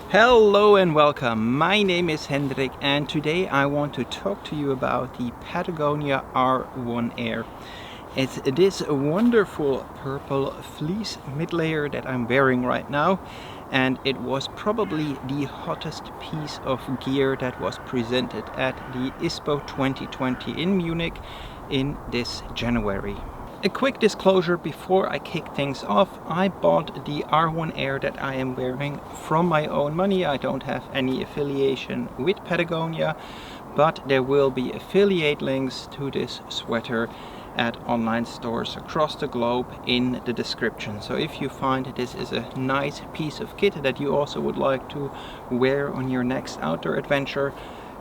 Hello and welcome. My name is Hendrik and today I want to talk to you about the Patagonia R1 Air. It's this wonderful purple fleece mid-layer that I'm wearing right now, and it was probably the hottest piece of gear that was presented at the ISPO 2020 in Munich in this January. A quick disclosure before I kick things off: I bought the R1 Air that I am wearing from my own money. I don't have any affiliation with Patagonia, but there will be affiliate links to this sweater at online stores across the globe in the description. So if you find this is a nice piece of kit that you also would like to wear on your next outdoor adventure,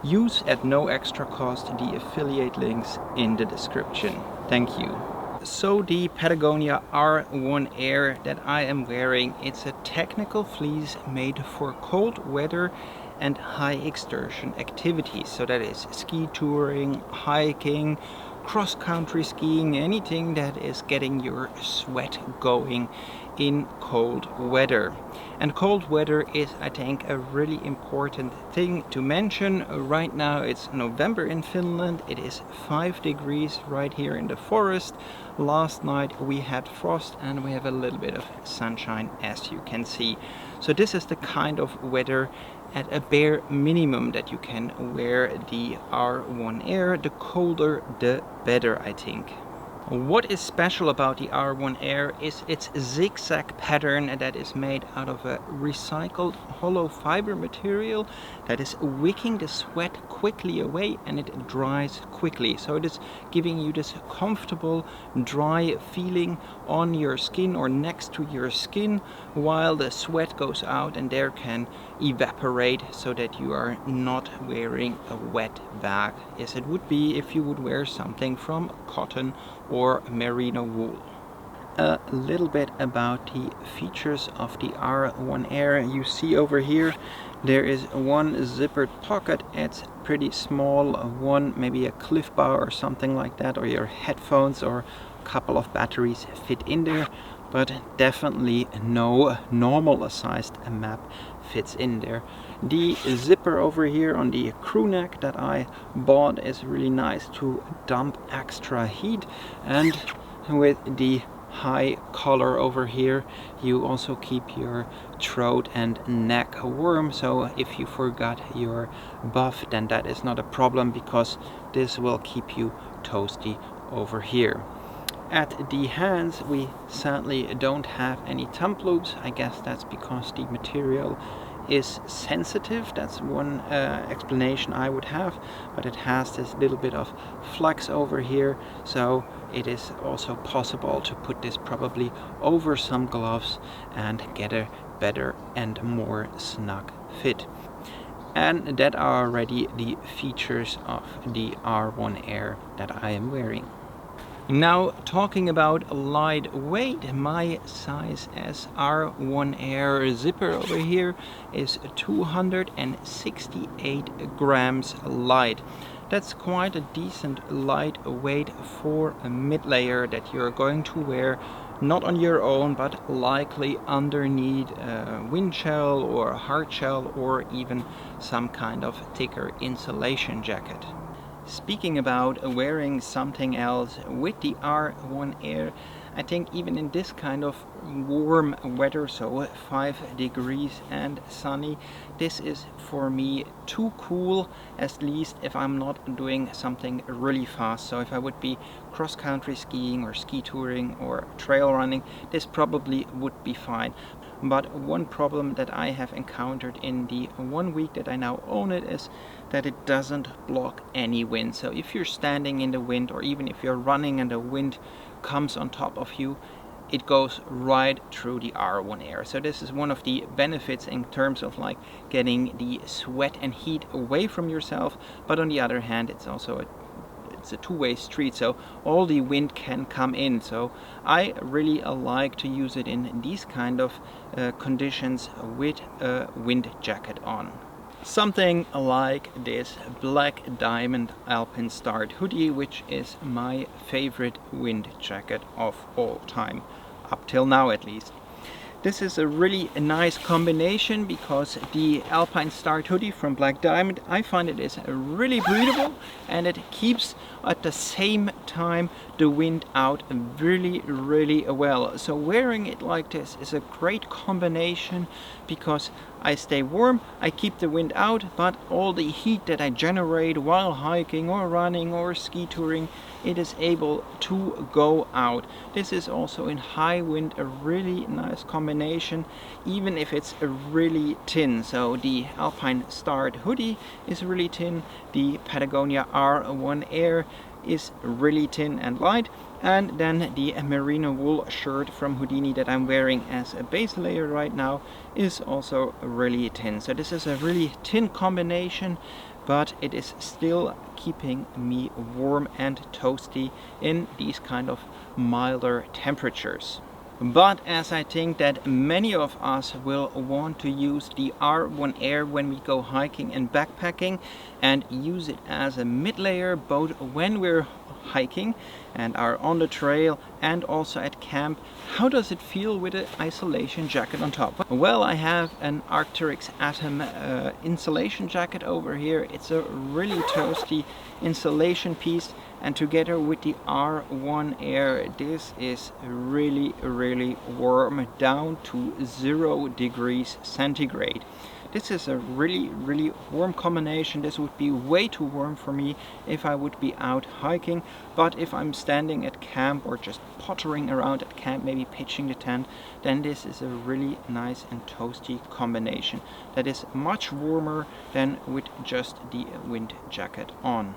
use at no extra cost the affiliate links in the description. Thank you. So the Patagonia R1 Air that I am wearing, it's a technical fleece made for cold weather and high excursion activities. So that is ski touring, hiking, cross-country skiing, anything that is getting your sweat going in cold weather. And cold weather is, I think, a really important thing to mention. Right now it's November in Finland. It is 5 degrees right here in the forest. Last night we had frost and we have a little bit of sunshine, as you can see. So this is the kind of weather at a bare minimum that you can wear the R1 Air. The colder the better, I think. What is special about the R1 Air is its zigzag pattern that is made out of a recycled hollow fiber material that is wicking the sweat quickly away, and it dries quickly. So it is giving you this comfortable dry feeling on your skin or next to your skin while the sweat goes out and there can evaporate, so that you are not wearing a wet bag as it would be if you would wear something from cotton or merino wool. A little bit about the features of the R1 Air. You see over here there is one zippered pocket. It's pretty small, one maybe a Cliff Bar or something like that, or your headphones or a couple of batteries fit in there, but definitely no normal sized map fits in there. The zipper over here on the crew neck that I bought is really nice to dump extra heat, and with the high collar over here you also keep your throat and neck warm. So if you forgot your buff, then that is not a problem, because this will keep you toasty over here. At the hands we sadly don't have any thumb loops. I guess that's because the material is sensitive. That's one explanation I would have, but it has this little bit of flex over here, so it is also possible to put this probably over some gloves and get a better and more snug fit. And that are already the features of the R1 Air that I am wearing. Now, talking about lightweight, my size S R1 Air zipper over here is 268 grams light. That's quite a decent lightweight for a mid-layer that you're going to wear not on your own, but likely underneath a windshell or a hard shell, or even some kind of thicker insulation jacket. Speaking about wearing something else with the R1 Air, I think even in this kind of warm weather, so 5 degrees and sunny, this is for me too cool, at least if I'm not doing something really fast. So if I would be cross-country skiing or ski touring or trail running, this probably would be fine. But one problem that I have encountered in the 1 week that I now own it is that it doesn't block any wind. So if you're standing in the wind, or even if you're running and the wind comes on top of you, it goes right through the R1 Air. So this is one of the benefits in terms of like getting the sweat and heat away from yourself, but on the other hand it's also it's a two-way street, so all the wind can come in. So I really like to use it in these kind of conditions with a wind jacket on. Something like this black diamond Alpine Start hoodie, which is my favorite wind jacket of all time, up till now at least. This is a really nice combination because the Alpine Start hoodie from Black Diamond, I find it is really breathable and it keeps at the same time the wind out really well. So wearing it like this is a great combination because I stay warm, I keep the wind out, but all the heat that I generate while hiking or running or ski touring, it is able to go out. This is also in high wind a really nice combination, even if it's really thin. So the Alpine Start hoodie is really thin, the Patagonia R1 Air is really thin and light, and then the merino wool shirt from Houdini that I'm wearing as a base layer right now is also really thin. So this is a really thin combination, but it is still keeping me warm and toasty in these kind of milder temperatures. But as I think that many of us will want to use the R1 Air when we go hiking and backpacking and use it as a mid-layer both when we're hiking and are on the trail and also at camp, how does it feel with an isolation jacket on top? Well, I have an Arc'teryx Atom insulation jacket over here. It's a really toasty insulation piece, and together with the R1 Air, this is really warm, down to 0 degrees centigrade. This is a really warm combination. This would be way too warm for me if I would be out hiking, but if I'm standing at camp or just pottering around at camp, maybe pitching the tent, then this is a really nice and toasty combination that is much warmer than with just the wind jacket on.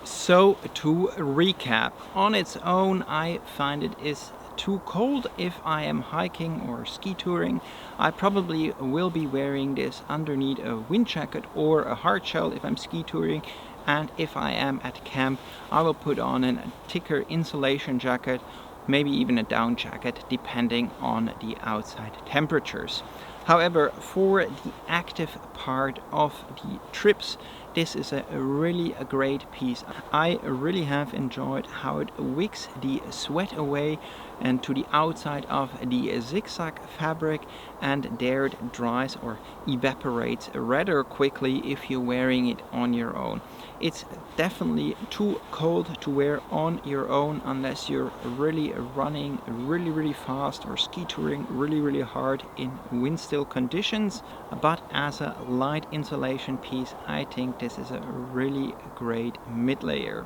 So to recap, on its own I find it is too cold if I am hiking or ski touring. I probably will be wearing this underneath a wind jacket or a hard shell if I'm ski touring, and if I am at camp I will put on a thicker insulation jacket, maybe even a down jacket depending on the outside temperatures. However, for the active part of the trips, this is a really great piece. I really have enjoyed how it wicks the sweat away and to the outside of the zigzag fabric, and there it dries or evaporates rather quickly if you're wearing it on your own. It's definitely too cold to wear on your own unless you're really running really fast or ski touring really hard in wind still conditions, but as a light insulation piece I think this is a really great mid-layer.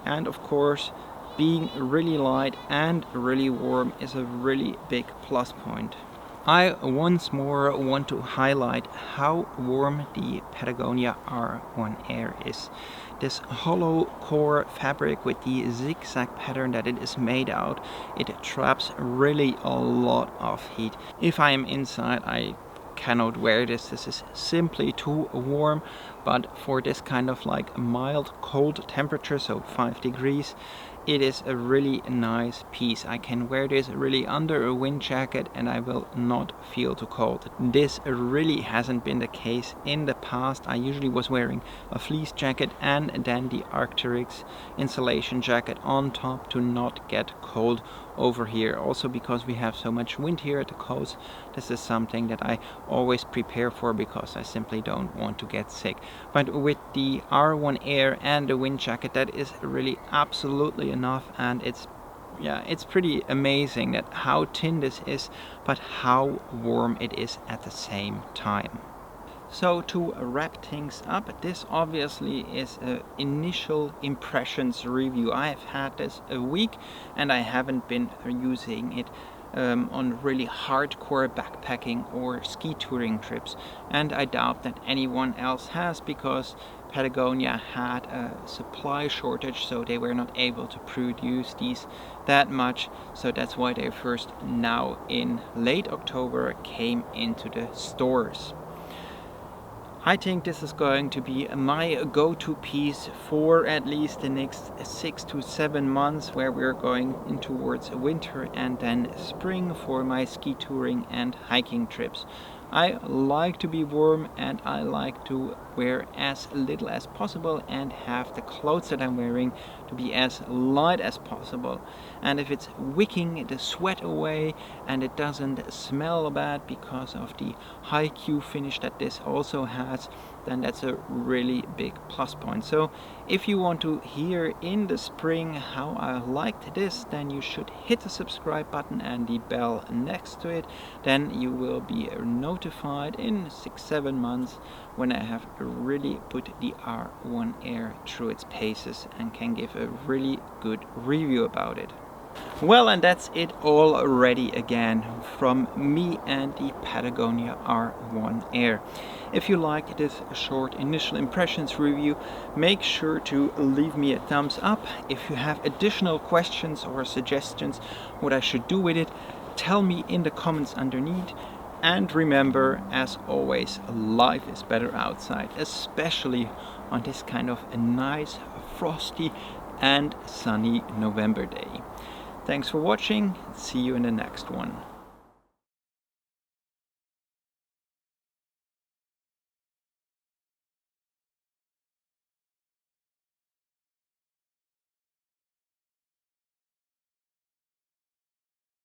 And of course, being really light and really warm is a really big plus point. I once more want to highlight how warm the Patagonia R1 Air is. This hollow core fabric with the zigzag pattern that it is made out, it traps really a lot of heat. If I am inside, I cannot wear this. This is simply too warm, but for this kind of like mild cold temperature, so 5 degrees, it is a really nice piece. I can wear this really under a wind jacket and I will not feel too cold. This really hasn't been the case in the past. I usually was wearing a fleece jacket and then the Arc'teryx insulation jacket on top to not get cold over here. Also because we have so much wind here at the coast, this is something that I always prepare for because I simply don't want to get sick. But with the R1 Air and the wind jacket, that is really absolutely enough, and it's pretty amazing that how thin this is but how warm it is at the same time. So to wrap things up, this obviously is an initial impressions review. I have had this a week and I haven't been using it on really hardcore backpacking or ski touring trips, and I doubt that anyone else has because Patagonia had a supply shortage, so they were not able to produce these that much, so that's why they first now in late October came into the stores. I think this is going to be my go-to piece for at least the next 6 to 7 months, where we're going in towards winter and then spring for my ski touring and hiking trips. I like to be warm and I like to wear as little as possible and have the clothes that I'm wearing to be as light as possible. And if it's wicking the sweat away and it doesn't smell bad because of the high Q finish that this also has, then that's a really big plus point. So if you want to hear in the spring how I liked this, then you should hit the subscribe button and the bell next to it. Then you will be notified in 6-7 months when I have really put the R1 Air through its paces and can give a really good review about it. Well, and that's it already again from me and the Patagonia R1 Air. If you like this short initial impressions review, make sure to leave me a thumbs up. If you have additional questions or suggestions what I should do with it, tell me in the comments underneath. And remember, as always, life is better outside, especially on this kind of a nice, frosty and sunny November day. Thanks for watching. See you in the next one.